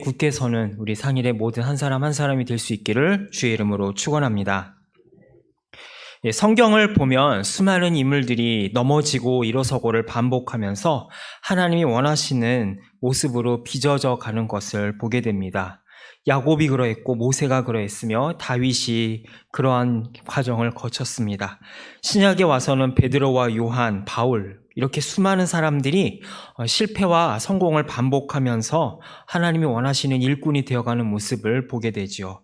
굳게 서는 우리 상일의 모든 한 사람 한 사람이 될 수 있기를 주의 이름으로 축원합니다. 성경을 보면 수많은 인물들이 넘어지고 일어서고를 반복하면서 하나님이 원하시는 모습으로 빚어져 가는 것을 보게 됩니다. 야곱이 그러했고 모세가 그러했으며 다윗이 그러한 과정을 거쳤습니다. 신약에 와서는 베드로와 요한, 바울 이렇게 수많은 사람들이 실패와 성공을 반복하면서 하나님이 원하시는 일꾼이 되어가는 모습을 보게 되죠.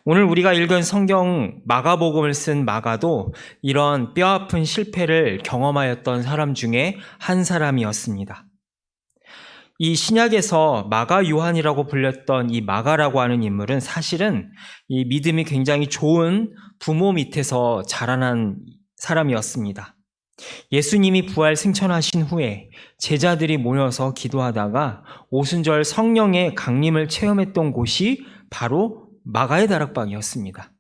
오늘 우리가 읽은 성경 마가복음을 쓴 마가도 이런 뼈아픈 실패를 경험하였던 사람 중에 한 사람이었습니다. 이 신약에서 마가 요한이라고 불렸던 이 마가라고 하는 인물은 사실은 이 믿음이 굉장히 좋은 부모 밑에서 자라난 사람이었습니다. 예수님이 부활 승천하신 후에 제자들이 모여서 기도하다가 오순절 성령의 강림을 체험했던 곳이 바로 마가의 다락방이었습니다.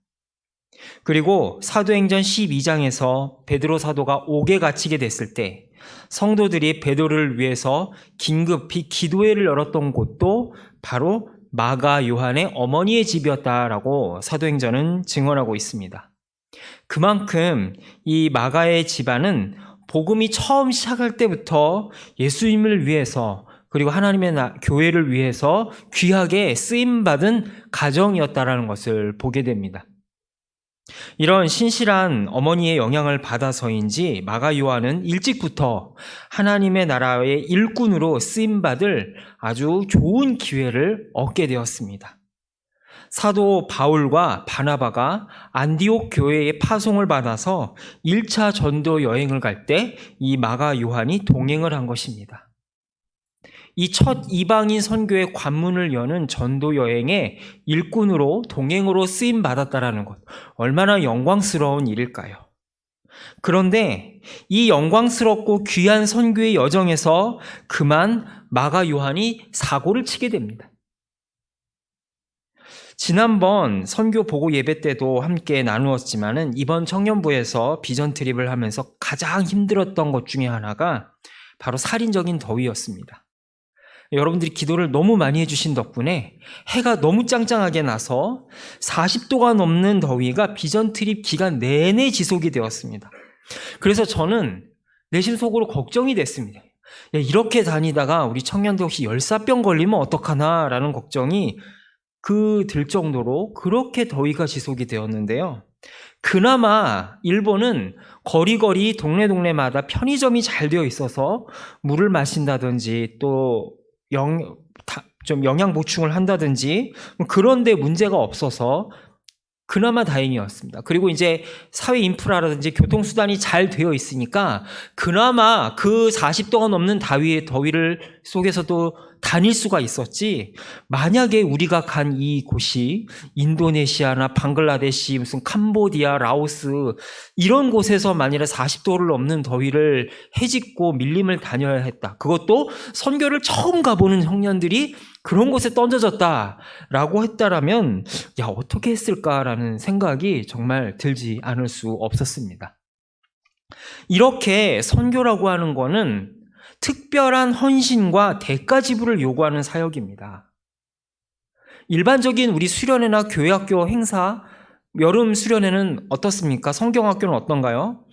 그리고 사도행전 12장에서 베드로 사도가 옥에 갇히게 됐을 때 성도들이 베드로를 위해서 긴급히 기도회를 열었던 곳도 바로 마가 요한의 어머니의 집이었다라고 사도행전은 증언하고 있습니다. 그만큼 이 마가의 집안은 복음이 처음 시작할 때부터 예수님을 위해서 그리고 하나님의 교회를 위해서 귀하게 쓰임받은 가정이었다라는 것을 보게 됩니다. 이런 신실한 어머니의 영향을 받아서인지 마가 요한은 일찍부터 하나님의 나라의 일꾼으로 쓰임받을 아주 좋은 기회를 얻게 되었습니다. 사도 바울과 바나바가 안디옥 교회의 파송을 받아서 1차 전도 여행을 갈 때 이 마가 요한이 동행을 한 것입니다. 이 첫 이방인 선교의 관문을 여는 전도 여행의 일꾼으로 동행으로 쓰임 받았다라는 것, 얼마나 영광스러운 일일까요? 그런데 이 영광스럽고 귀한 선교의 여정에서 그만 마가 요한이 사고를 치게 됩니다. 지난번 선교 보고 예배 때도 함께 나누었지만은 이번 청년부에서 비전 트립을 하면서 가장 힘들었던 것 중에 하나가 바로 살인적인 더위였습니다. 여러분들이 기도를 너무 많이 해주신 덕분에 해가 너무 짱짱하게 나서 40도가 넘는 더위가 비전 트립 기간 내내 지속이 되었습니다. 그래서 저는 내심 속으로 걱정이 됐습니다. 이렇게 다니다가 우리 청년들 혹시 열사병 걸리면 어떡하나라는 걱정이 들 정도로 그렇게 더위가 지속이 되었는데요. 그나마 일본은 거리거리 동네마다 편의점이 잘 되어 있어서 물을 마신다든지 또 좀 영양 보충을 한다든지 그런데 문제가 없어서 그나마 다행이었습니다. 그리고 이제 사회 인프라라든지 교통수단이 잘 되어 있으니까 그나마 그 40도가 넘는 더위를 속에서도 다닐 수가 있었지, 만약에 우리가 간 이 곳이 인도네시아나 방글라데시, 무슨 캄보디아, 라오스 이런 곳에서 만일에 40도를 넘는 더위를 헤집고 밀림을 다녀야 했다. 그것도 선교를 처음 가보는 청년들이 그런 곳에 던져졌다라고 했다라면 어떻게 했을까라는 생각이 정말 들지 않을 수 없었습니다. 이렇게 선교라고 하는 거는 특별한 헌신과 대가 지불을 요구하는 사역입니다. 일반적인 우리 수련회나 교회학교 행사, 여름 수련회는 어떻습니까? 성경학교는 어떤가요?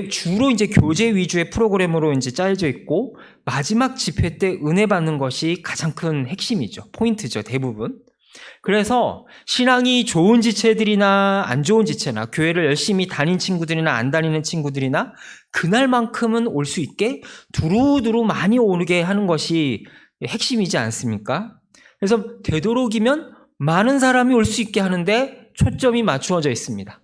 주로 이제 교제 위주의 프로그램으로 이제 짜여져 있고 마지막 집회 때 은혜 받는 것이 가장 큰 핵심이죠. 포인트죠, 대부분. 그래서 신앙이 좋은 지체들이나 안 좋은 지체나 교회를 열심히 다닌 친구들이나 안 다니는 친구들이나 그날만큼은 올 수 있게 두루두루 많이 오게 하는 것이 핵심이지 않습니까? 그래서 되도록이면 많은 사람이 올 수 있게 하는데 초점이 맞추어져 있습니다.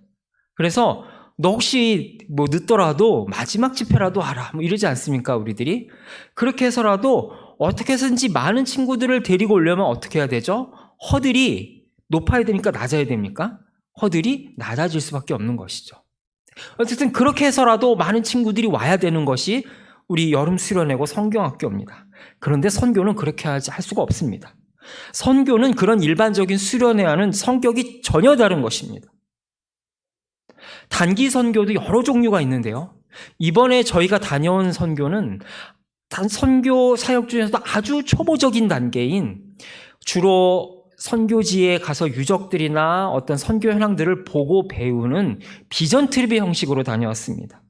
그래서 너 혹시 늦더라도 마지막 집회라도 하라 이러지 않습니까, 우리들이? 그렇게 해서라도 어떻게 해서든지 많은 친구들을 데리고 오려면 어떻게 해야 되죠? 허들이 높아야 됩니까? 낮아야 됩니까? 허들이 낮아질 수밖에 없는 것이죠. 어쨌든 그렇게 해서라도 많은 친구들이 와야 되는 것이 우리 여름 수련회고 성경학교입니다. 그런데 선교는 그렇게 할 수가 없습니다. 선교는 그런 일반적인 수련회와는 성격이 전혀 다른 것입니다. 단기 선교도 여러 종류가 있는데요. 이번에 저희가 다녀온 선교는 선교 사역 중에서도 아주 초보적인 단계인 주로 선교지에 가서 유적들이나 어떤 선교 현황들을 보고 배우는 비전 트립의 형식으로 다녀왔습니다.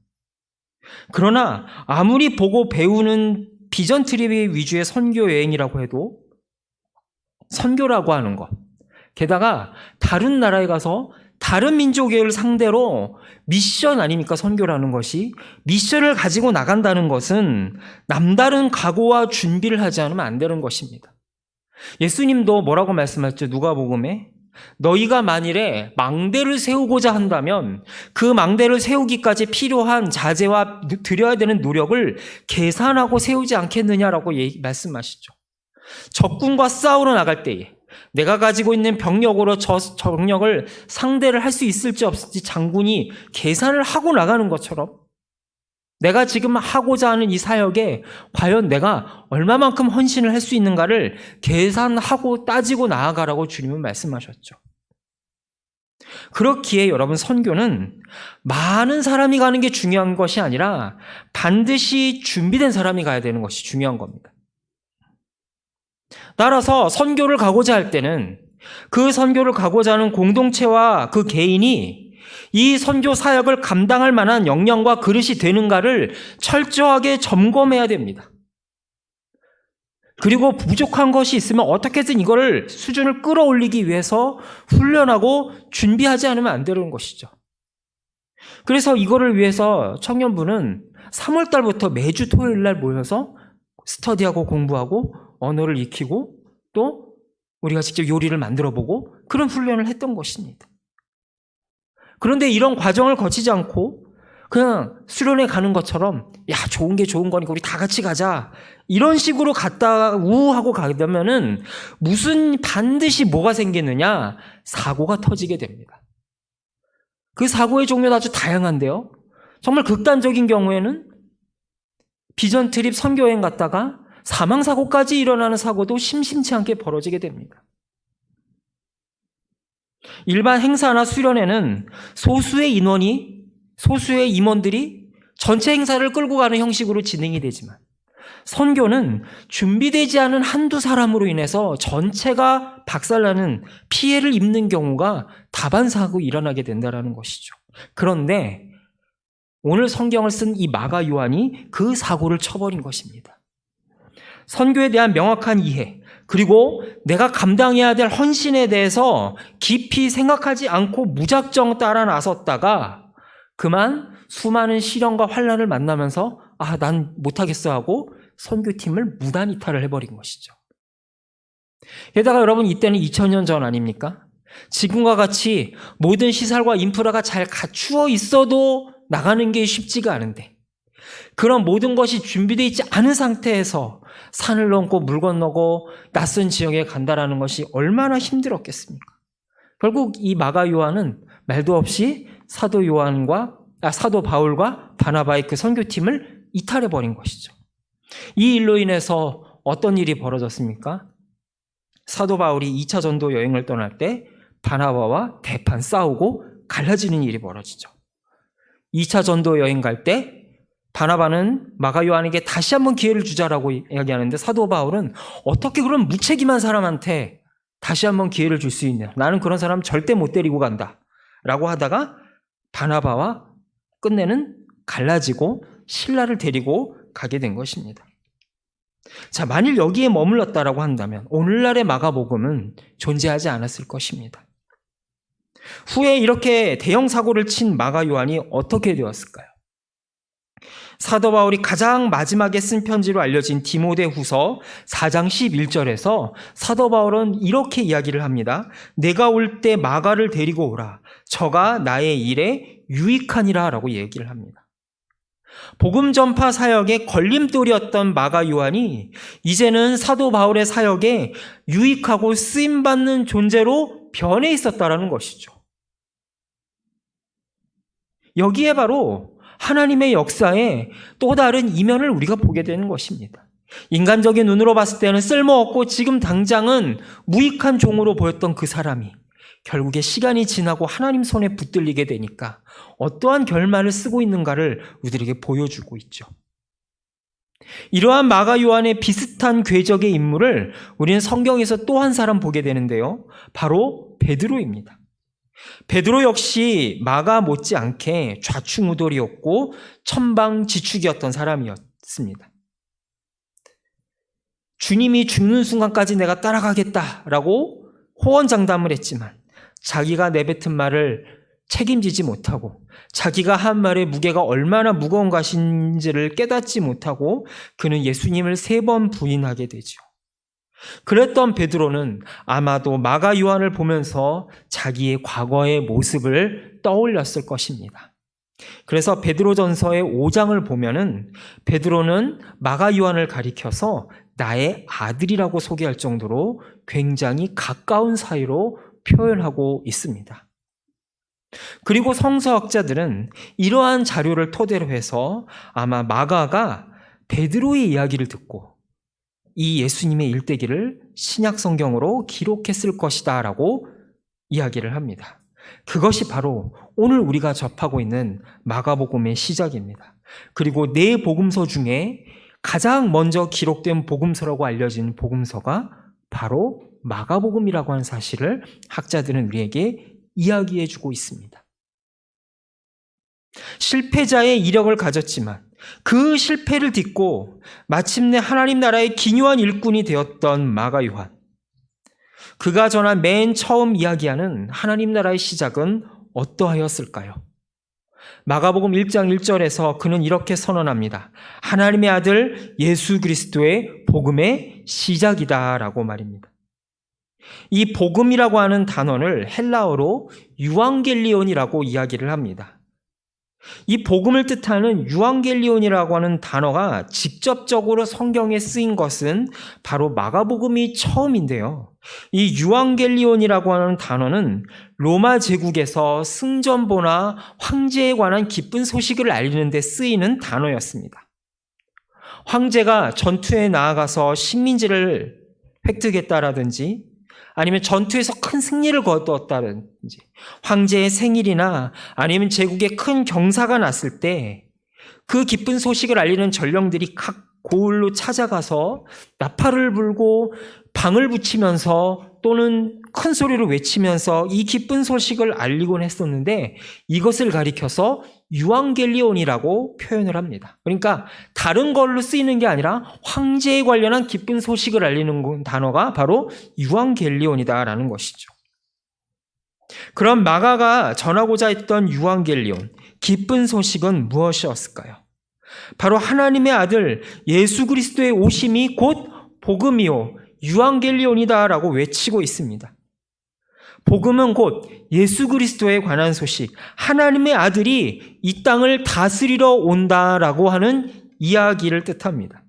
그러나 아무리 보고 배우는 비전 트립의 위주의 선교 여행이라고 해도 선교라고 하는 것, 게다가 다른 나라에 가서 다른 민족을 상대로 미션 아닙니까? 선교라는 것이. 미션을 가지고 나간다는 것은 남다른 각오와 준비를 하지 않으면 안 되는 것입니다. 예수님도 뭐라고 말씀하셨죠? 누가복음에 너희가 만일에 망대를 세우고자 한다면 그 망대를 세우기까지 필요한 자재와 들여야 되는 노력을 계산하고 세우지 않겠느냐라고 말씀하시죠. 적군과 싸우러 나갈 때에 내가 가지고 있는 병력으로 저 병력을 상대를 할 수 있을지 없을지 장군이 계산을 하고 나가는 것처럼 내가 지금 하고자 하는 이 사역에 과연 내가 얼마만큼 헌신을 할 수 있는가를 계산하고 따지고 나아가라고 주님은 말씀하셨죠. 그렇기에 여러분, 선교는 많은 사람이 가는 게 중요한 것이 아니라 반드시 준비된 사람이 가야 되는 것이 중요한 겁니다. 따라서 선교를 가고자 할 때는 그 선교를 가고자 하는 공동체와 그 개인이 이 선교 사역을 감당할 만한 역량과 그릇이 되는가를 철저하게 점검해야 됩니다. 그리고 부족한 것이 있으면 어떻게든 이거를 수준을 끌어올리기 위해서 훈련하고 준비하지 않으면 안 되는 것이죠. 그래서 이거를 위해서 청년부는 3월 달부터 매주 토요일 날 모여서 스터디하고 공부하고 언어를 익히고 또 우리가 직접 요리를 만들어 보고 그런 훈련을 했던 것입니다. 그런데 이런 과정을 거치지 않고 그냥 수련회 가는 것처럼 야, 좋은 게 좋은 거니까 우리 다 같이 가자, 이런 식으로 갔다 우하고 가려면은 반드시 뭐가 생기느냐? 사고가 터지게 됩니다. 그 사고의 종류는 아주 다양한데요. 정말 극단적인 경우에는 비전 트립 선교여행 갔다가 사망사고까지 일어나는 사고도 심심치 않게 벌어지게 됩니다. 일반 행사나 수련회는 소수의 임원들이 전체 행사를 끌고 가는 형식으로 진행이 되지만 선교는 준비되지 않은 한두 사람으로 인해서 전체가 박살나는 피해를 입는 경우가 다반사하고 일어나게 된다는 것이죠. 그런데 오늘 성경을 쓴 이 마가 요한이 그 사고를 쳐버린 것입니다. 선교에 대한 명확한 이해, 그리고 내가 감당해야 될 헌신에 대해서 깊이 생각하지 않고 무작정 따라 나섰다가 그만 수많은 시련과 환난을 만나면서 난 못하겠어 하고 선교팀을 무단 이탈을 해버린 것이죠. 게다가 여러분, 이때는 2000년 전 아닙니까? 지금과 같이 모든 시설과 인프라가 잘 갖추어 있어도 나가는 게 쉽지가 않은데, 그런 모든 것이 준비되어 있지 않은 상태에서 산을 넘고 물 건너고 낯선 지역에 간다라는 것이 얼마나 힘들었겠습니까? 결국 이 마가 요한은 말도 없이 사도 바울과 바나바의 그 선교팀을 이탈해버린 것이죠. 이 일로 인해서 어떤 일이 벌어졌습니까? 사도 바울이 2차 전도 여행을 떠날 때 바나바와 대판 싸우고 갈라지는 일이 벌어지죠. 2차 전도 여행 갈 때 바나바는 마가 요한에게 다시 한번 기회를 주자라고 이야기하는데 사도 바울은 어떻게 그런 무책임한 사람한테 다시 한번 기회를 줄 수 있냐, 나는 그런 사람 절대 못 데리고 간다 라고 하다가 바나바와 끝내는 갈라지고 신라를 데리고 가게 된 것입니다. 자, 만일 여기에 머물렀다라고 한다면 오늘날의 마가복음은 존재하지 않았을 것입니다. 후에 이렇게 대형 사고를 친 마가 요한이 어떻게 되었을까요? 사도 바울이 가장 마지막에 쓴 편지로 알려진 디모데후서 4장 11절에서 사도 바울은 이렇게 이야기를 합니다. 내가 올 때 마가를 데리고 오라. 저가 나의 일에 유익하니라 라고 얘기를 합니다. 복음 전파 사역의 걸림돌이었던 마가 요한이 이제는 사도 바울의 사역에 유익하고 쓰임받는 존재로 변해 있었다라는 것이죠. 여기에 바로 하나님의 역사의 또 다른 이면을 우리가 보게 되는 것입니다. 인간적인 눈으로 봤을 때는 쓸모없고 지금 당장은 무익한 종으로 보였던 그 사람이 결국에 시간이 지나고 하나님 손에 붙들리게 되니까 어떠한 결말을 쓰고 있는가를 우리들에게 보여주고 있죠. 이러한 마가 요한의 비슷한 궤적의 인물을 우리는 성경에서 또 한 사람 보게 되는데요. 바로 베드로입니다. 베드로 역시 마가 못지않게 좌충우돌이었고 천방지축이었던 사람이었습니다. 주님이 죽는 순간까지 내가 따라가겠다라고 호언장담을 했지만 자기가 내뱉은 말을 책임지지 못하고 자기가 한 말의 무게가 얼마나 무거운 것인지를 깨닫지 못하고 그는 예수님을 3번 부인하게 되죠. 그랬던 베드로는 아마도 마가 요한을 보면서 자기의 과거의 모습을 떠올렸을 것입니다. 그래서 베드로전서의 5장을 보면은 베드로는 마가 요한을 가리켜서 나의 아들이라고 소개할 정도로 굉장히 가까운 사이로 표현하고 있습니다. 그리고 성서학자들은 이러한 자료를 토대로 해서 아마 마가가 베드로의 이야기를 듣고 이 예수님의 일대기를 신약 성경으로 기록했을 것이다 라고 이야기를 합니다. 그것이 바로 오늘 우리가 접하고 있는 마가복음의 시작입니다. 그리고 4복음서 중에 가장 먼저 기록된 복음서라고 알려진 복음서가 바로 마가복음이라고 하는 사실을 학자들은 우리에게 이야기해 주고 있습니다. 실패자의 이력을 가졌지만 그 실패를 딛고 마침내 하나님 나라의 기묘한 일꾼이 되었던 마가 요한. 그가 전한 맨 처음 이야기하는 하나님 나라의 시작은 어떠하였을까요? 마가복음 1장 1절에서 그는 이렇게 선언합니다. 하나님의 아들 예수 그리스도의 복음의 시작이다라고 말입니다. 이 복음이라고 하는 단어를 헬라어로 유앙겔리온이라고 이야기를 합니다. 이 복음을 뜻하는 유앙겔리온이라고 하는 단어가 직접적으로 성경에 쓰인 것은 바로 마가복음이 처음인데요. 이 유앙겔리온이라고 하는 단어는 로마 제국에서 승전보나 황제에 관한 기쁜 소식을 알리는 데 쓰이는 단어였습니다. 황제가 전투에 나아가서 식민지를 획득했다라든지 아니면 전투에서 큰 승리를 거두었다든지 황제의 생일이나 아니면 제국에 큰 경사가 났을 때 그 기쁜 소식을 알리는 전령들이 각 고을로 찾아가서 나팔을 불고 방을 붙이면서 또는 큰 소리로 외치면서 이 기쁜 소식을 알리곤 했었는데 이것을 가리켜서 유앙겔리온이라고 표현을 합니다. 그러니까 다른 걸로 쓰이는 게 아니라 황제에 관련한 기쁜 소식을 알리는 단어가 바로 유앙겔리온이다라는 것이죠. 그럼 마가가 전하고자 했던 유앙겔리온, 기쁜 소식은 무엇이었을까요? 바로 하나님의 아들 예수 그리스도의 오심이 곧 복음이요 유앙겔리온이다라고 외치고 있습니다. 복음은 곧 예수 그리스도에 관한 소식, 하나님의 아들이 이 땅을 다스리러 온다라고 하는 이야기를 뜻합니다.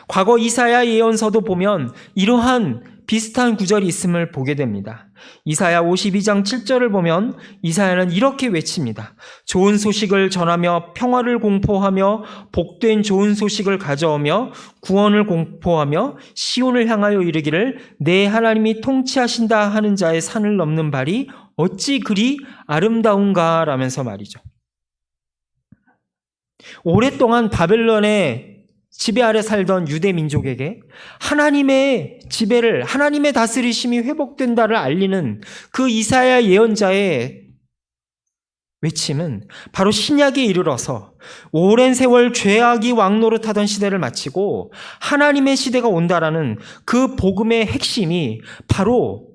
과거 이사야 예언서도 보면 이러한 비슷한 구절이 있음을 보게 됩니다. 이사야 52장 7절을 보면 이사야는 이렇게 외칩니다. 좋은 소식을 전하며 평화를 공포하며 복된 좋은 소식을 가져오며 구원을 공포하며 시온을 향하여 이르기를 내 하나님이 통치하신다 하는 자의 산을 넘는 발이 어찌 그리 아름다운가 라면서 말이죠. 오랫동안 바벨론의 지배 아래 살던 유대 민족에게 하나님의 지배를, 하나님의 다스리심이 회복된다를 알리는 그 이사야 예언자의 외침은 바로 신약에 이르러서 오랜 세월 죄악이 왕노릇하던 시대를 마치고 하나님의 시대가 온다라는 그 복음의 핵심이 바로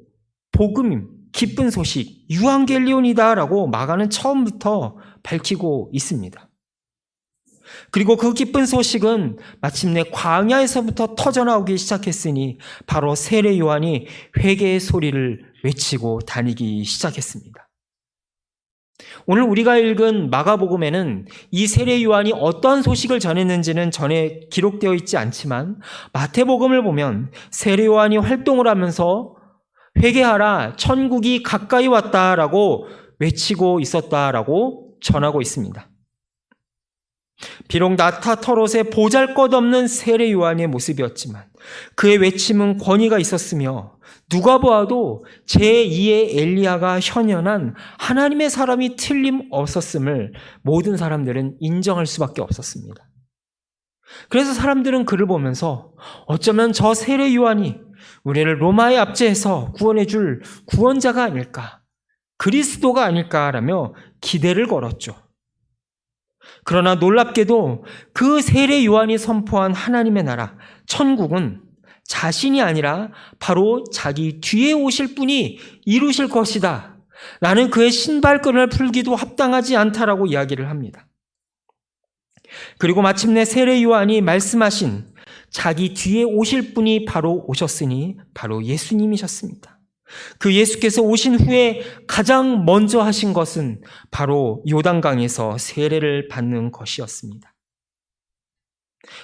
복음, 기쁜 소식, 유앙겔리온이다라고 마가는 처음부터 밝히고 있습니다. 그리고 그 기쁜 소식은 마침내 광야에서부터 터져나오기 시작했으니 바로 세례 요한이 회개의 소리를 외치고 다니기 시작했습니다. 오늘 우리가 읽은 마가복음에는 이 세례 요한이 어떠한 소식을 전했는지는 전에 기록되어 있지 않지만 마태복음을 보면 세례 요한이 활동을 하면서 회개하라, 천국이 가까이 왔다라고 외치고 있었다라고 전하고 있습니다. 비록 나타 터롯의 보잘것없는 세례 요한의 모습이었지만 그의 외침은 권위가 있었으며 누가 보아도 제2의 엘리야가 현현한 하나님의 사람이 틀림없었음을 모든 사람들은 인정할 수밖에 없었습니다. 그래서 사람들은 그를 보면서 어쩌면 저 세례 요한이 우리를 로마의 압제에서 구원해 줄 구원자가 아닐까, 그리스도가 아닐까라며 기대를 걸었죠. 그러나 놀랍게도 그 세례 요한이 선포한 하나님의 나라, 천국은 자신이 아니라 바로 자기 뒤에 오실 분이 이루실 것이다. 나는 그의 신발끈을 풀기도 합당하지 않다라고 이야기를 합니다. 그리고 마침내 세례 요한이 말씀하신 자기 뒤에 오실 분이 바로 오셨으니 바로 예수님이셨습니다. 그 예수께서 오신 후에 가장 먼저 하신 것은 바로 요단강에서 세례를 받는 것이었습니다.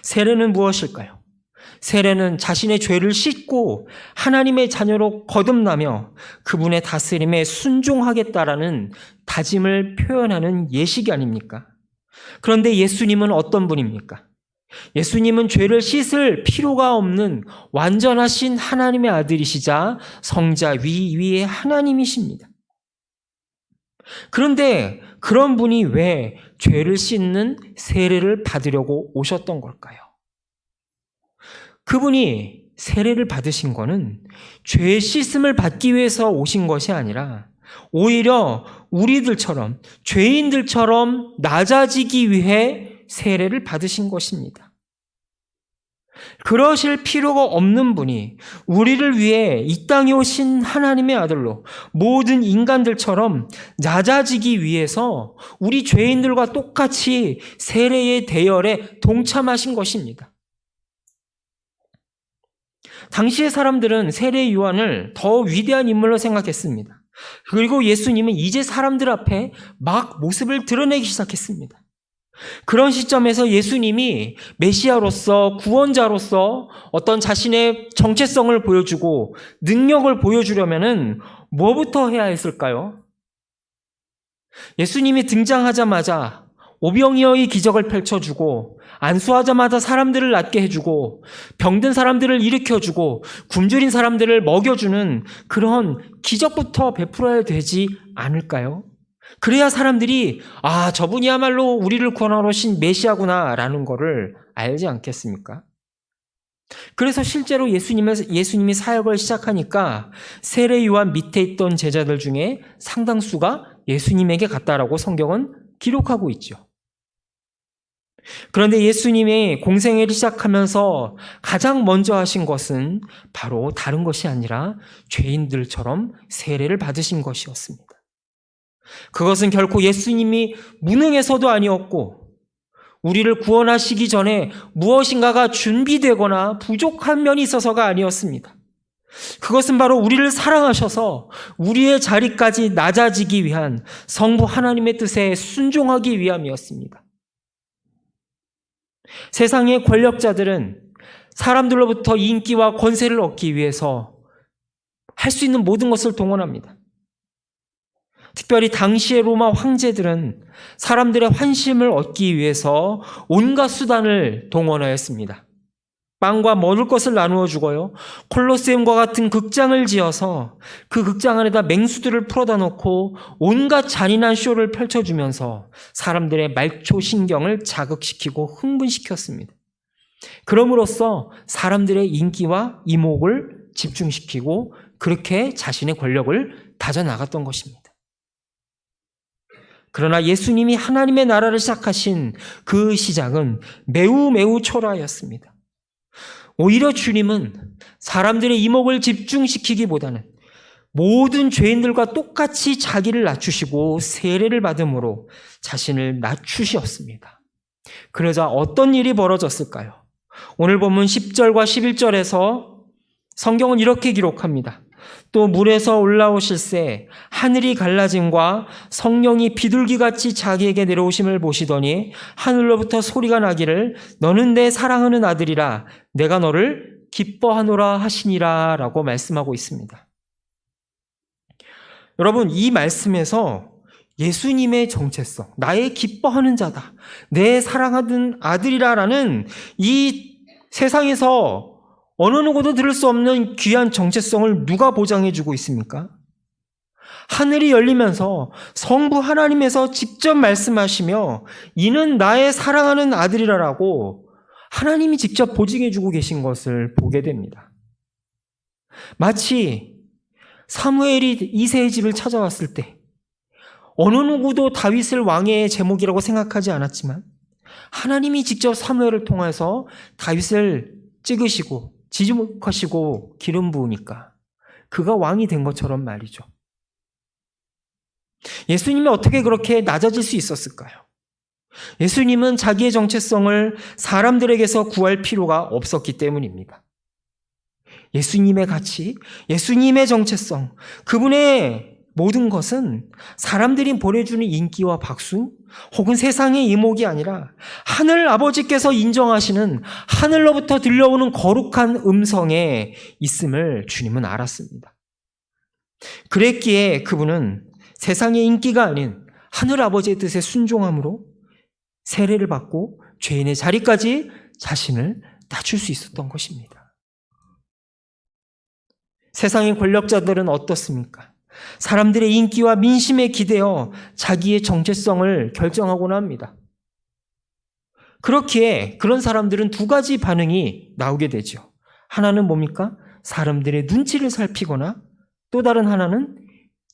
세례는 무엇일까요? 세례는 자신의 죄를 씻고 하나님의 자녀로 거듭나며 그분의 다스림에 순종하겠다라는 다짐을 표현하는 예식이 아닙니까? 그런데 예수님은 어떤 분입니까? 예수님은 죄를 씻을 필요가 없는 완전하신 하나님의 아들이시자 성자 위의 하나님이십니다. 그런데 그런 분이 왜 죄를 씻는 세례를 받으려고 오셨던 걸까요? 그분이 세례를 받으신 것은 죄 씻음을 받기 위해서 오신 것이 아니라 오히려 우리들처럼, 죄인들처럼 낮아지기 위해 세례를 받으신 것입니다. 그러실 필요가 없는 분이 우리를 위해 이 땅에 오신 하나님의 아들로 모든 인간들처럼 낮아지기 위해서 우리 죄인들과 똑같이 세례의 대열에 동참하신 것입니다. 당시의 사람들은 세례 요한을 더 위대한 인물로 생각했습니다. 그리고 예수님은 이제 사람들 앞에 막 모습을 드러내기 시작했습니다. 그런 시점에서 예수님이 메시아로서, 구원자로서 어떤 자신의 정체성을 보여주고 능력을 보여주려면은 뭐부터 해야 했을까요? 예수님이 등장하자마자 오병이어의 기적을 펼쳐주고 안수하자마자 사람들을 낫게 해주고 병든 사람들을 일으켜주고 굶주린 사람들을 먹여주는 그런 기적부터 베풀어야 되지 않을까요? 그래야 사람들이 저분이야말로 우리를 구원하러 오신 메시아구나 라는 거를 알지 않겠습니까? 그래서 실제로 예수님이 사역을 시작하니까 세례 요한 밑에 있던 제자들 중에 상당수가 예수님에게 갔다라고 성경은 기록하고 있죠. 그런데 예수님이 공생애를 시작하면서 가장 먼저 하신 것은 바로 다른 것이 아니라 죄인들처럼 세례를 받으신 것이었습니다. 그것은 결코 예수님이 무능해서도 아니었고 우리를 구원하시기 전에 무엇인가가 준비되거나 부족한 면이 있어서가 아니었습니다. 그것은 바로 우리를 사랑하셔서 우리의 자리까지 낮아지기 위한 성부 하나님의 뜻에 순종하기 위함이었습니다. 세상의 권력자들은 사람들로부터 인기와 권세를 얻기 위해서 할 수 있는 모든 것을 동원합니다. 특별히 당시의 로마 황제들은 사람들의 환심을 얻기 위해서 온갖 수단을 동원하였습니다. 빵과 먹을 것을 나누어 주고요. 콜로세움과 같은 극장을 지어서 그 극장 안에다 맹수들을 풀어다 놓고 온갖 잔인한 쇼를 펼쳐주면서 사람들의 말초신경을 자극시키고 흥분시켰습니다. 그럼으로써 사람들의 인기와 이목을 집중시키고 그렇게 자신의 권력을 다져나갔던 것입니다. 그러나 예수님이 하나님의 나라를 시작하신 그 시작은 매우 초라하였습니다. 오히려 주님은 사람들의 이목을 집중시키기보다는 모든 죄인들과 똑같이 자기를 낮추시고 세례를 받음으로 자신을 낮추셨습니다. 그러자 어떤 일이 벌어졌을까요? 오늘 본문 10절과 11절에서 성경은 이렇게 기록합니다. 또 물에서 올라오실새 하늘이 갈라짐과 성령이 비둘기같이 자기에게 내려오심을 보시더니 하늘로부터 소리가 나기를 너는 내 사랑하는 아들이라 내가 너를 기뻐하노라 하시니라 라고 말씀하고 있습니다. 여러분, 이 말씀에서 예수님의 정체성, 나의 기뻐하는 자다, 내 사랑하는 아들이라라는 이 세상에서 어느 누구도 들을 수 없는 귀한 정체성을 누가 보장해주고 있습니까? 하늘이 열리면서 성부 하나님에서 직접 말씀하시며 이는 나의 사랑하는 아들이라고 하나님이 직접 보증해주고 계신 것을 보게 됩니다. 마치 사무엘이 이새의 집을 찾아왔을 때 어느 누구도 다윗을 왕의 제목이라고 생각하지 않았지만 하나님이 직접 사무엘을 통해서 다윗을 찍으시고 지목하시고 기름 부으니까 그가 왕이 된 것처럼 말이죠. 예수님이 어떻게 그렇게 낮아질 수 있었을까요? 예수님은 자기의 정체성을 사람들에게서 구할 필요가 없었기 때문입니다. 예수님의 가치, 예수님의 정체성, 그분의 모든 것은 사람들이 보내주는 인기와 박수 혹은 세상의 이목이 아니라 하늘 아버지께서 인정하시는 하늘로부터 들려오는 거룩한 음성에 있음을 주님은 알았습니다. 그랬기에 그분은 세상의 인기가 아닌 하늘 아버지의 뜻에 순종함으로 세례를 받고 죄인의 자리까지 자신을 낮출 수 있었던 것입니다. 세상의 권력자들은 어떻습니까? 사람들의 인기와 민심에 기대어 자기의 정체성을 결정하곤 합니다. 그렇기에 그런 사람들은 두 가지 반응이 나오게 되죠. 하나는 뭡니까? 사람들의 눈치를 살피거나 또 다른 하나는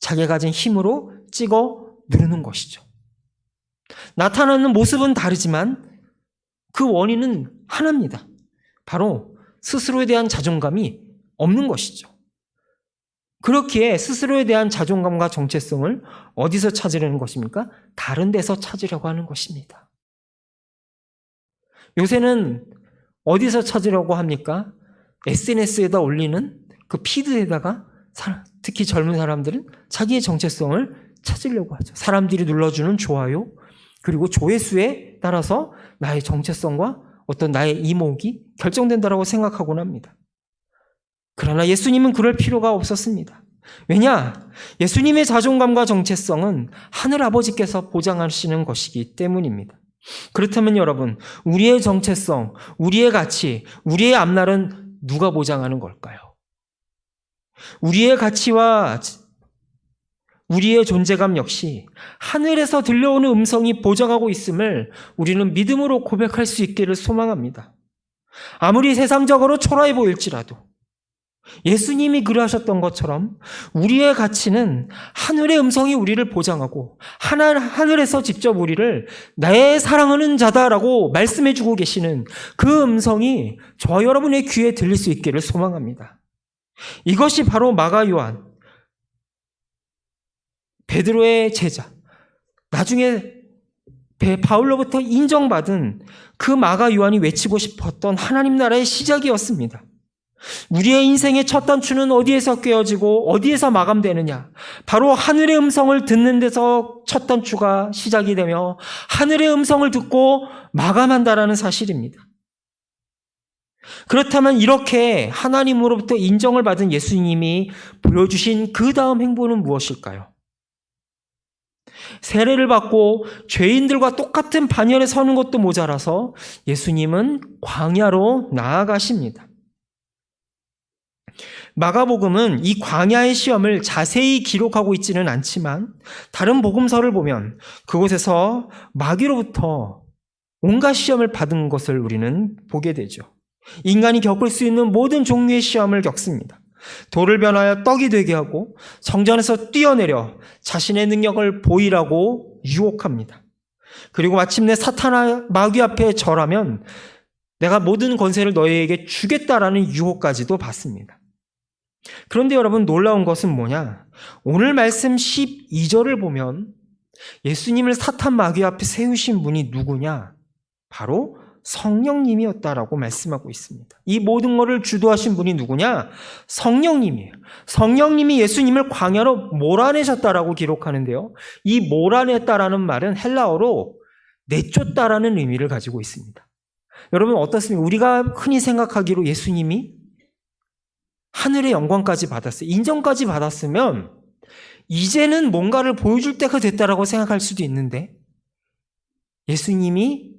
자기가 가진 힘으로 찍어 누르는 것이죠. 나타나는 모습은 다르지만 그 원인은 하나입니다. 바로 스스로에 대한 자존감이 없는 것이죠. 그렇기에 스스로에 대한 자존감과 정체성을 어디서 찾으려는 것입니까? 다른 데서 찾으려고 하는 것입니다. 요새는 어디서 찾으려고 합니까? SNS에다 올리는 그 피드에다가 특히 젊은 사람들은 자기의 정체성을 찾으려고 하죠. 사람들이 눌러주는 좋아요, 그리고 조회수에 따라서 나의 정체성과 어떤 나의 이목이 결정된다고 생각하곤 합니다. 그러나 예수님은 그럴 필요가 없었습니다. 왜냐? 예수님의 자존감과 정체성은 하늘 아버지께서 보장하시는 것이기 때문입니다. 그렇다면 여러분, 우리의 정체성, 우리의 가치, 우리의 앞날은 누가 보장하는 걸까요? 우리의 가치와 우리의 존재감 역시 하늘에서 들려오는 음성이 보장하고 있음을 우리는 믿음으로 고백할 수 있기를 소망합니다. 아무리 세상적으로 초라해 보일지라도 예수님이 그러하셨던 것처럼 우리의 가치는 하늘의 음성이 우리를 보장하고 하늘에서 직접 우리를 나의 사랑하는 자다라고 말씀해주고 계시는 그 음성이 저와 여러분의 귀에 들릴 수 있기를 소망합니다. 이것이 바로 마가 요한, 베드로의 제자, 나중에 바울로부터 인정받은 그 마가 요한이 외치고 싶었던 하나님 나라의 시작이었습니다. 우리의 인생의 첫 단추는 어디에서 꿰어지고 어디에서 마감되느냐? 바로 하늘의 음성을 듣는 데서 첫 단추가 시작이 되며 하늘의 음성을 듣고 마감한다라는 사실입니다. 그렇다면 이렇게 하나님으로부터 인정을 받은 예수님이 보여주신 그 다음 행보는 무엇일까요? 세례를 받고 죄인들과 똑같은 반열에 서는 것도 모자라서 예수님은 광야로 나아가십니다. 마가복음은 이 광야의 시험을 자세히 기록하고 있지는 않지만 다른 복음서를 보면 그곳에서 마귀로부터 온갖 시험을 받은 것을 우리는 보게 되죠. 인간이 겪을 수 있는 모든 종류의 시험을 겪습니다. 돌을 변하여 떡이 되게 하고 성전에서 뛰어내려 자신의 능력을 보이라고 유혹합니다. 그리고 마침내 사탄아 마귀 앞에 절하면 내가 모든 권세를 너희에게 주겠다라는 유혹까지도 받습니다. 그런데 여러분, 놀라운 것은 뭐냐? 오늘 말씀 12절을 보면 예수님을 사탄 마귀 앞에 세우신 분이 누구냐? 바로 성령님이었다라고 말씀하고 있습니다. 이 모든 것을 주도하신 분이 누구냐? 성령님이에요. 성령님이 예수님을 광야로 몰아내셨다라고 기록하는데요. 이 몰아냈다라는 말은 헬라어로 내쫓다라는 의미를 가지고 있습니다. 여러분 어떻습니까? 우리가 흔히 생각하기로 예수님이 하늘의 영광까지 받았어요. 인정까지 받았으면 이제는 뭔가를 보여줄 때가 됐다라고 생각할 수도 있는데 예수님이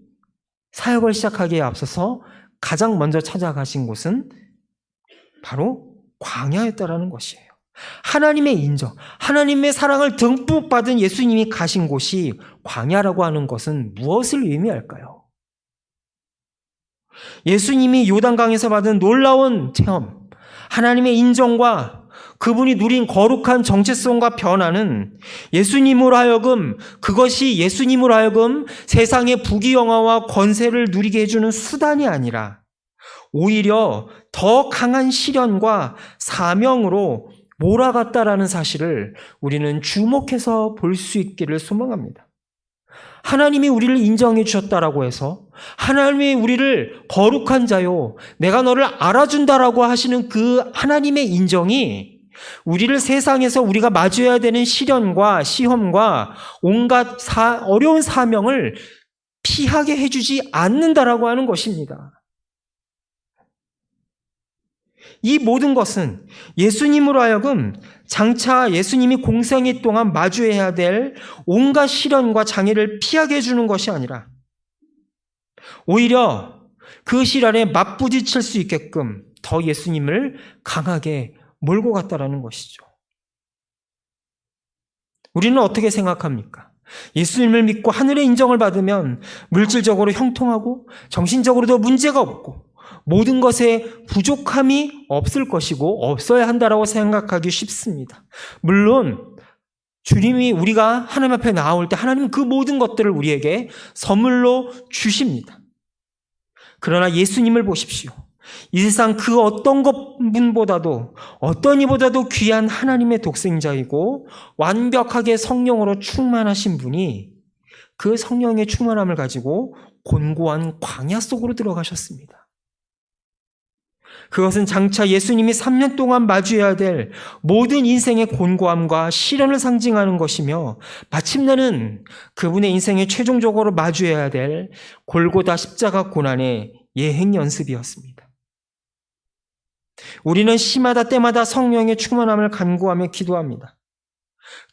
사역을 시작하기에 앞서서 가장 먼저 찾아가신 곳은 바로 광야였다라는 것이에요. 하나님의 인정, 하나님의 사랑을 듬뿍 받은 예수님이 가신 곳이 광야라고 하는 것은 무엇을 의미할까요? 예수님이 요단강에서 받은 놀라운 체험, 하나님의 인정과 그분이 누린 거룩한 정체성과 변화는 그것이 예수님으로 하여금 세상의 부귀영화와 권세를 누리게 해주는 수단이 아니라 오히려 더 강한 시련과 사명으로 몰아갔다라는 사실을 우리는 주목해서 볼 수 있기를 소망합니다. 하나님이 우리를 인정해 주셨다라고 해서 하나님이 우리를 거룩한 자요, 내가 너를 알아준다라고 하시는 그 하나님의 인정이 우리를 세상에서 우리가 마주해야 되는 시련과 시험과 온갖 어려운 사명을 피하게 해주지 않는다라고 하는 것입니다. 이 모든 것은 예수님으로 하여금 장차 예수님이 공생애 동안 마주해야 될 온갖 시련과 장애를 피하게 해주는 것이 아니라 오히려 그 시련에 맞부딪힐 수 있게끔 더 예수님을 강하게 몰고 갔다라는 것이죠. 우리는 어떻게 생각합니까? 예수님을 믿고 하늘의 인정을 받으면 물질적으로 형통하고 정신적으로도 문제가 없고 모든 것에 부족함이 없을 것이고 없어야 한다라고 생각하기 쉽습니다. 물론 주님이 우리가 하나님 앞에 나올 때 하나님은 그 모든 것들을 우리에게 선물로 주십니다. 그러나 예수님을 보십시오. 이 세상 그 어떤 분보다도 어떤 이보다도 귀한 하나님의 독생자이고 완벽하게 성령으로 충만하신 분이 그 성령의 충만함을 가지고 곤고한 광야 속으로 들어가셨습니다. 그것은 장차 예수님이 3년 동안 마주해야 될 모든 인생의 곤고함과 시련을 상징하는 것이며 마침내는 그분의 인생에 최종적으로 마주해야 될 골고다 십자가 고난의 예행 연습이었습니다. 우리는 시마다 때마다 성령의 충만함을 간구하며 기도합니다.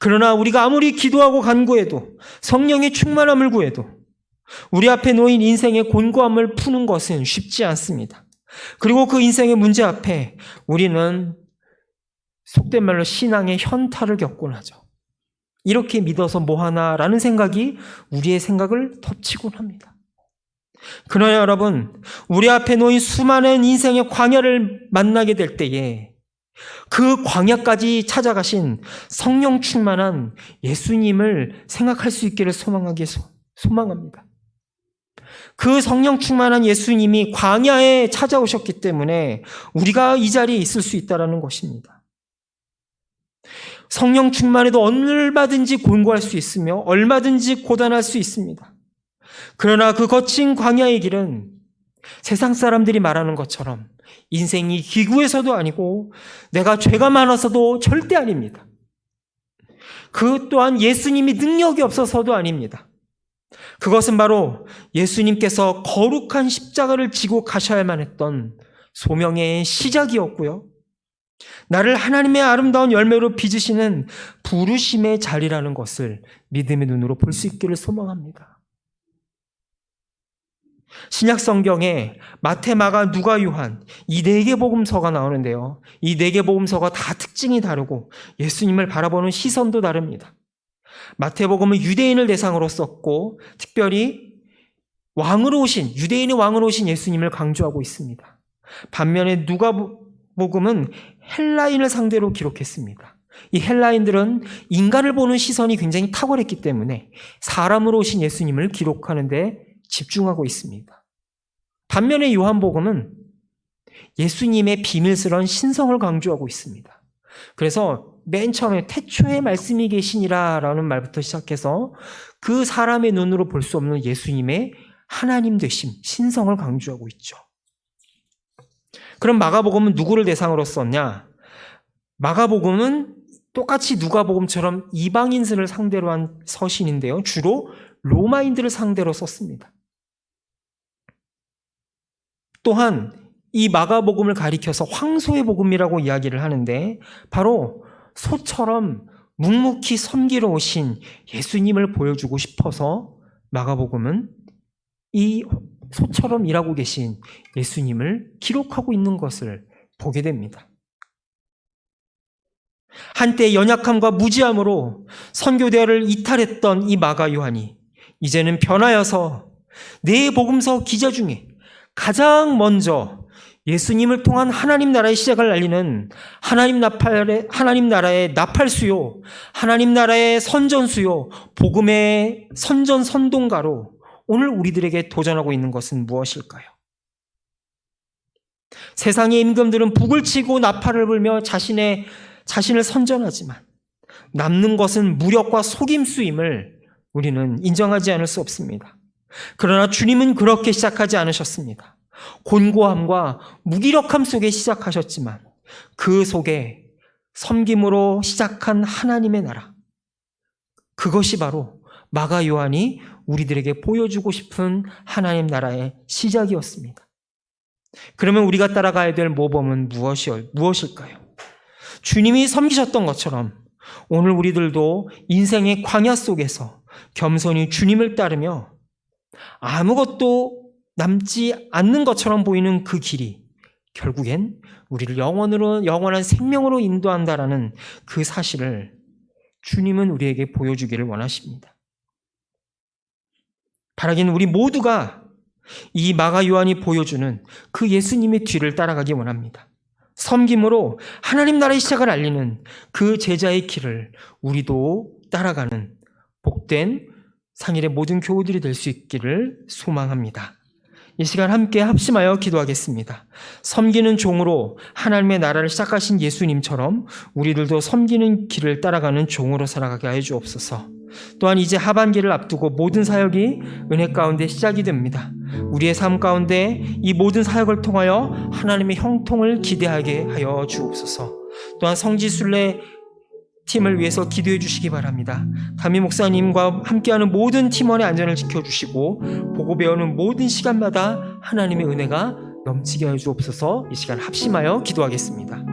그러나 우리가 아무리 기도하고 간구해도 성령의 충만함을 구해도 우리 앞에 놓인 인생의 곤고함을 푸는 것은 쉽지 않습니다. 그리고 그 인생의 문제 앞에 우리는 속된 말로 신앙의 현타를 겪곤 하죠. 이렇게 믿어서 뭐하나라는 생각이 우리의 생각을 덮치곤 합니다. 그러나 여러분, 우리 앞에 놓인 수많은 인생의 광야를 만나게 될 때에 그 광야까지 찾아가신 성령 충만한 예수님을 생각할 수 있기를 소망합니다. 그 성령 충만한 예수님이 광야에 찾아오셨기 때문에 우리가 이 자리에 있을 수 있다는 것입니다. 성령 충만에도 얼마든지 곤고할 수 있으며 얼마든지 고단할 수 있습니다. 그러나 그 거친 광야의 길은 세상 사람들이 말하는 것처럼 인생이 기구에서도 아니고 내가 죄가 많아서도 절대 아닙니다. 그 또한 예수님이 능력이 없어서도 아닙니다. 그것은 바로 예수님께서 거룩한 십자가를 지고 가셔야만 했던 소명의 시작이었고요. 나를 하나님의 아름다운 열매로 빚으시는 부르심의 자리라는 것을 믿음의 눈으로 볼 수 있기를 소망합니다. 신약 성경에 마태, 마가, 누가, 요한 이 4개 복음서가 나오는데요. 이 4개 복음서가 다 특징이 다르고 예수님을 바라보는 시선도 다릅니다. 마태복음은 유대인을 대상으로 썼고 특별히 유대인의 왕으로 오신 예수님을 강조하고 있습니다. 반면에 누가복음은 헬라인을 상대로 기록했습니다. 이 헬라인들은 인간을 보는 시선이 굉장히 탁월했기 때문에 사람으로 오신 예수님을 기록하는 데 집중하고 있습니다. 반면에 요한복음은 예수님의 비밀스러운 신성을 강조하고 있습니다. 그래서 맨 처음에 태초에 말씀이 계시니라 라는 말부터 시작해서 그 사람의 눈으로 볼 수 없는 예수님의 하나님 되심, 신성을 강조하고 있죠. 그럼 마가복음은 누구를 대상으로 썼냐? 마가복음은 똑같이 누가복음처럼 이방인들을 상대로 한 서신인데요. 주로 로마인들을 상대로 썼습니다. 또한 이 마가복음을 가리켜서 황소의 복음이라고 이야기를 하는데 바로 소처럼 묵묵히 섬기러 오신 예수님을 보여주고 싶어서 마가복음은 이 소처럼 일하고 계신 예수님을 기록하고 있는 것을 보게 됩니다. 한때 연약함과 무지함으로 선교대회를 이탈했던 이 마가 요한이 이제는 변하여서 네 복음서 기자 중에 가장 먼저 예수님을 통한 하나님 나라의 시작을 알리는 하나님 나라의 나팔수요, 하나님 나라의 선전수요, 복음의 선전선동가로 오늘 우리들에게 도전하고 있는 것은 무엇일까요? 세상의 임금들은 북을 치고 나팔을 불며 자신을 선전하지만 남는 것은 무력과 속임수임을 우리는 인정하지 않을 수 없습니다. 그러나 주님은 그렇게 시작하지 않으셨습니다. 곤고함과 무기력함 속에 시작하셨지만 그 속에 섬김으로 시작한 하나님의 나라, 그것이 바로 마가 요한이 우리들에게 보여주고 싶은 하나님 나라의 시작이었습니다. 그러면 우리가 따라가야 될 모범은 무엇일까요? 주님이 섬기셨던 것처럼 오늘 우리들도 인생의 광야 속에서 겸손히 주님을 따르며 아무것도 남지 않는 것처럼 보이는 그 길이 결국엔 우리를 영원한 생명으로 인도한다라는 그 사실을 주님은 우리에게 보여주기를 원하십니다. 바라기는 우리 모두가 이 마가 요한이 보여주는 그 예수님의 뒤를 따라가기 원합니다. 섬김으로 하나님 나라의 시작을 알리는 그 제자의 길을 우리도 따라가는 복된 상일의 모든 교우들이 될 수 있기를 소망합니다. 이 시간 함께 합심하여 기도하겠습니다. 섬기는 종으로 하나님의 나라를 시작하신 예수님처럼 우리들도 섬기는 길을 따라가는 종으로 살아가게 하여 주옵소서. 또한 이제 하반기를 앞두고 모든 사역이 은혜 가운데 시작이 됩니다. 우리의 삶 가운데 이 모든 사역을 통하여 하나님의 형통을 기대하게 하여 주옵소서. 또한 성지순례 팀을 위해서 기도해 주시기 바랍니다. 담임 목사님과 함께하는 모든 팀원의 안전을 지켜주시고 보고 배우는 모든 시간마다 하나님의 은혜가 넘치게 하여 주옵소서. 이 시간 합심하여 기도하겠습니다.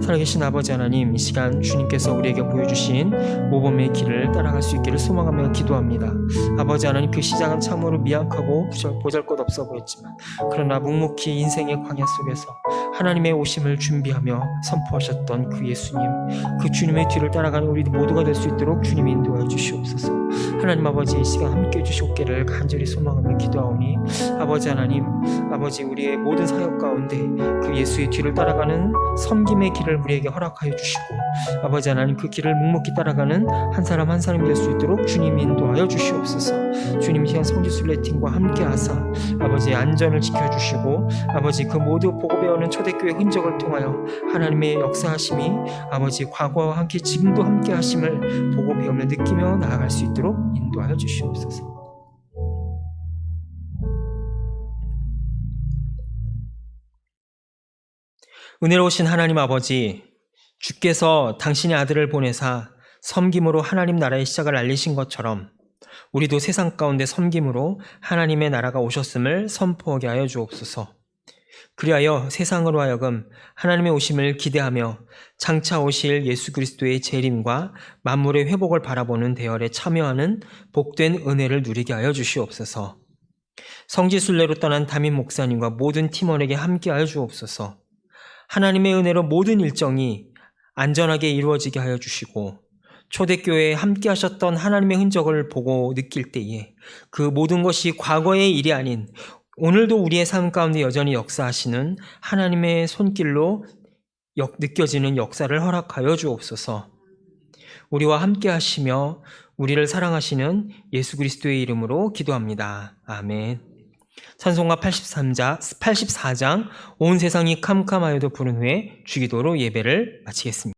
살아계신 아버지 하나님, 이 시간 주님께서 우리에게 보여주신 모범의 길을 따라갈 수 있기를 소망하며 기도합니다. 아버지 하나님, 그 시작은 참으로 미약하고 보잘것없어 보였지만 그러나 묵묵히 인생의 광야 속에서 하나님의 오심을 준비하며 선포하셨던 그 예수님, 그 주님의 뒤를 따라가는 우리 모두가 될 수 있도록 주님이 인도하여 주시옵소서. 하나님 아버지, 이 시간 함께해 주시옵기를 간절히 소망하며 기도하오니 아버지 하나님, 아버지 우리의 모든 사역 가운데 그 예수의 뒤를 따라가는 섬김의 길을 우리에게 허락하여 주시고 아버지 하나님, 그 길을 묵묵히 따라가는 한 사람 한 사람이 될 수 있도록 주님이 인도하여 주시옵소서. 주님, 이 시간 성지순례팀과 함께 하사 아버지의 안전을 지켜주시고 아버지 그 모두 보고 배우는 초대교회 흔적을 통하여 하나님의 역사하심이 아버지 과거와 함께 지금도 함께 하심을 보고 배우며 느끼며 나아갈 수 있도록 인도하여 주시옵소서. 은혜로우신 하나님 아버지, 주께서 당신의 아들을 보내사 섬김으로 하나님 나라의 시작을 알리신 것처럼 우리도 세상 가운데 섬김으로 하나님의 나라가 오셨음을 선포하게 하여 주옵소서. 그리하여 세상으로 하여금 하나님의 오심을 기대하며 장차 오실 예수 그리스도의 재림과 만물의 회복을 바라보는 대열에 참여하는 복된 은혜를 누리게 하여 주시옵소서. 성지순례로 떠난 담임 목사님과 모든 팀원에게 함께하여 주옵소서. 하나님의 은혜로 모든 일정이 안전하게 이루어지게 하여 주시고 초대교회에 함께 하셨던 하나님의 흔적을 보고 느낄 때에 그 모든 것이 과거의 일이 아닌 오늘도 우리의 삶 가운데 여전히 역사하시는 하나님의 손길로 느껴지는 역사를 허락하여 주옵소서. 우리와 함께 하시며 우리를 사랑하시는 예수 그리스도의 이름으로 기도합니다. 아멘. 찬송가 84장 온 세상이 캄캄하여도 부른 후에 주기도로 예배를 마치겠습니다.